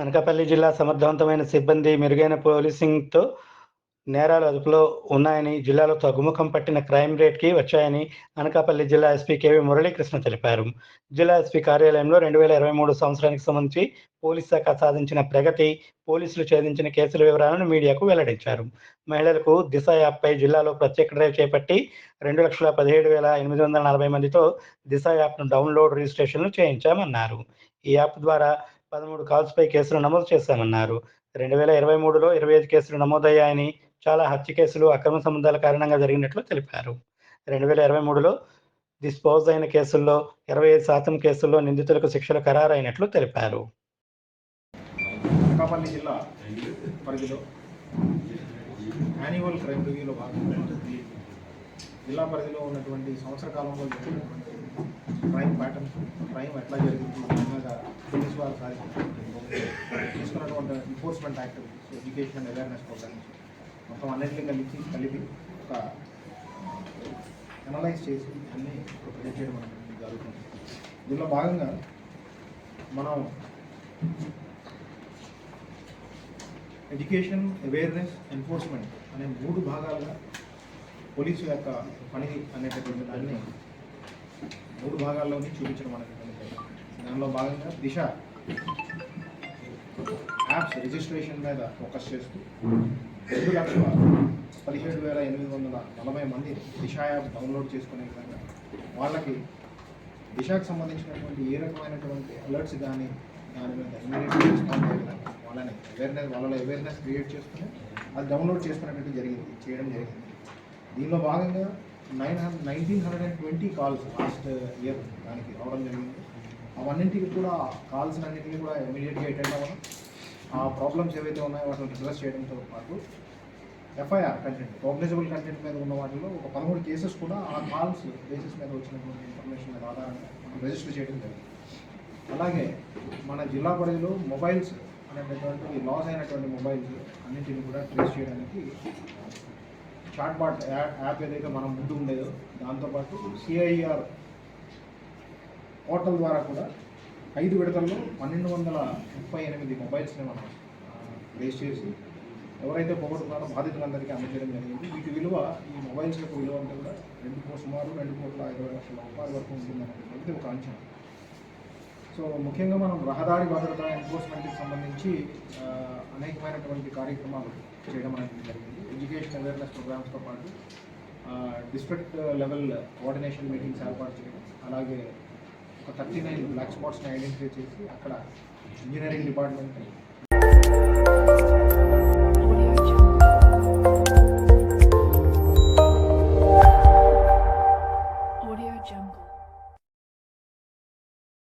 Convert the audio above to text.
అనకాపల్లి జిల్లా సమర్థవంతమైన సిబ్బంది, మెరుగైన పోలీసింగ్‌తో నేరాలు అదుపులో ఉన్నాయని, జిల్లాలో తగ్గుముఖం పట్టిన క్రైమ్ రేట్‌కి వచ్చాయని అనకాపల్లి జిల్లా ఎస్పీ కేవీ మురళీకృష్ణ తెలిపారు. జిల్లా ఎస్పీ కార్యాలయంలో 2023 సంవత్సరానికి సంబంధించి పోలీస్ శాఖ సాధించిన ప్రగతి, పోలీసులు ఛేదించిన కేసుల వివరాలను మీడియాకు వెల్లడించారు. మహిళలకు దిశ యాప్పై జిల్లాలో ప్రత్యేక డ్రైవ్ చేపట్టి 2,17,840 మందితో దిశ యాప్‌ను డౌన్‌లోడ్, రిజిస్ట్రేషన్‌లు చేయించామన్నారు. ఈ యాప్ ద్వారా 13 కాల్స్‌పై కేసులు నమోదు చేశామన్నారు. 2023లో 25 కేసులు నమోదయ్యాయని, చాలా హత్య కేసులు, అక్రమ సంబంధాల కారణంగా జరిగినట్లు తెలిపారు. 2023లో డిస్పోజ్ అయిన కేసుల్లో 25% కేసుల్లో నిందితులకు శిక్షలు ఖరారైనట్లు తెలిపారు. అనకాపల్లి జిల్లా పరిధిలో యాన్యువల్ క్రైమ్ రివ్యూలో భాగంగా జిల్లా పరిధిలో ఉన్నటువంటి సంవత్సర కాలంలో జరిగినటువంటి క్రైమ్ ప్యాటర్న్స్, క్రైమ్ ఎట్లా జరిగింది, పోలీసు వారు తీసుకున్నటువంటి enforcement activities, education and awareness programmes మొత్తం అన్నింటినీ కలిపి ఒక అనలైజ్ చేసి అన్నీ ప్రొజెక్ట్ చేయడం అనేది జరుగుతుంది. దీనిలో భాగంగా మనం ఎడ్యుకేషన్, అవేర్నెస్, ఎన్ఫోర్స్మెంట్ అనే 3 భాగాలుగా పోలీసు యొక్క పని అనేటటువంటి దాన్ని 3 భాగాల్లోని చూపించడం అనేటువంటి దానిలో భాగంగా దిశ యాప్స్ రిజిస్ట్రేషన్ మీద ఫోకస్ చేస్తూ 2,17,840 మంది దిశ యాప్ డౌన్లోడ్ చేసుకునే విధంగా వాళ్ళకి దిశకు సంబంధించినటువంటి ఏ రకమైనటువంటి అలర్ట్స్ కానీ దాని మీద ఇమీడియట్గా రెస్పాండ్ అయ్యే విధంగా వాళ్ళలో అవేర్నెస్ క్రియేట్ చేసుకుని అది డౌన్లోడ్ చేసుకునేటట్టు చేయడం జరిగింది. దీనిలో భాగంగా 1920 కాల్స్ లాస్ట్ ఇయర్ దానికి రావడం జరిగింది. అవన్నింటికి కూడా కాల్స్ అన్నింటినీ కూడా ఇమీడియట్గా అటెండ్ అవ్వడం, ఆ ప్రాబ్లమ్స్ ఏవైతే ఉన్నాయో వాటిని అడ్రస్ చేయడంతో పాటు ఎఫ్ఐఆర్ కంటెంట్, కాగ్నిజబుల్ కంటెంట్ మీద ఉన్న వాటిలో ఒక 13 కేసెస్ కూడా ఆ కాల్స్ బేసిస్ మీద వచ్చినటువంటి ఇన్ఫర్మేషన్ మీద ఆధారంగా మనం రిజిస్టర్ చేయడం జరిగింది. అలాగే మన జిల్లా పరిధిలో మొబైల్స్ అనేటటువంటి లాస్ అయినటువంటి మొబైల్స్ అన్నింటినీ కూడా ట్రేస్ చేయడానికి చాట్బాట్ యాప్ ఏదైతే మనం ముందు ఉండేదో దాంతోపాటు సిఐఆర్ పోర్టల్ ద్వారా కూడా 5 విడతల్లో 1,238 మొబైల్స్ని మనం ట్రేస్ చేసి ఎవరైతే పోగొట్టుకున్నారో బాధితులందరికీ అందజేయడం జరిగింది. వీటి విలువ, ఈ మొబైల్స్ యొక్క విలువ అంతా కూడా సుమారు 2,50,00,000 రూపాయల వరకు ఉంటుందనేటువంటిది ఒక అంచనా. సో ముఖ్యంగా మనం రహదారి భద్రత ఎన్ఫోర్స్మెంట్కి సంబంధించి అనేకమైనటువంటి కార్యక్రమాలు చేయడం అనేది జరిగింది. ఎడ్యుకేషన్ అవేర్నెస్ ప్రోగ్రామ్స్తో పాటు డిస్ట్రిక్ట్ లెవెల్ కోఆర్డినేషన్ మీటింగ్స్ ఏర్పాటు చేయడం, అలాగే ఒక 39 బ్లాక్ స్పాట్స్ని ఐడెంటిఫై చేసి అక్కడ ఇంజనీరింగ్ డిపార్ట్మెంట్ Audio Jungle.